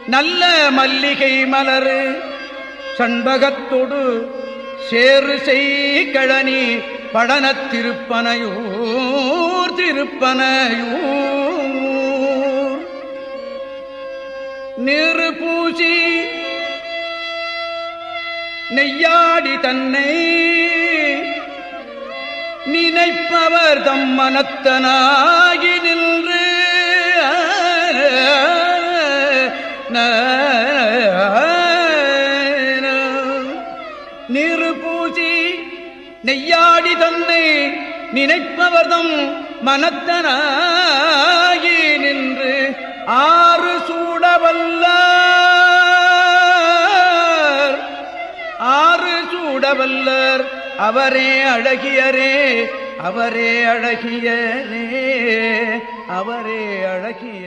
நல்ல மல்லிகை மலரு சண்பகத்தொடு சேறு செய்கழனி படனத் திருப்பனையூர் நீரு பூசி நெய்யாடி தன்னை நினைப்பவர் தம் மனத்தனாகி நின்று நீரு பூசி நெய்யாடி தன்னை நினைப்பவர்தம் மனத்தனாகி நின்று ஆறு சூடவல்லர் அவரே அழகியரே அவரே அழகியரே அவரே அழகிய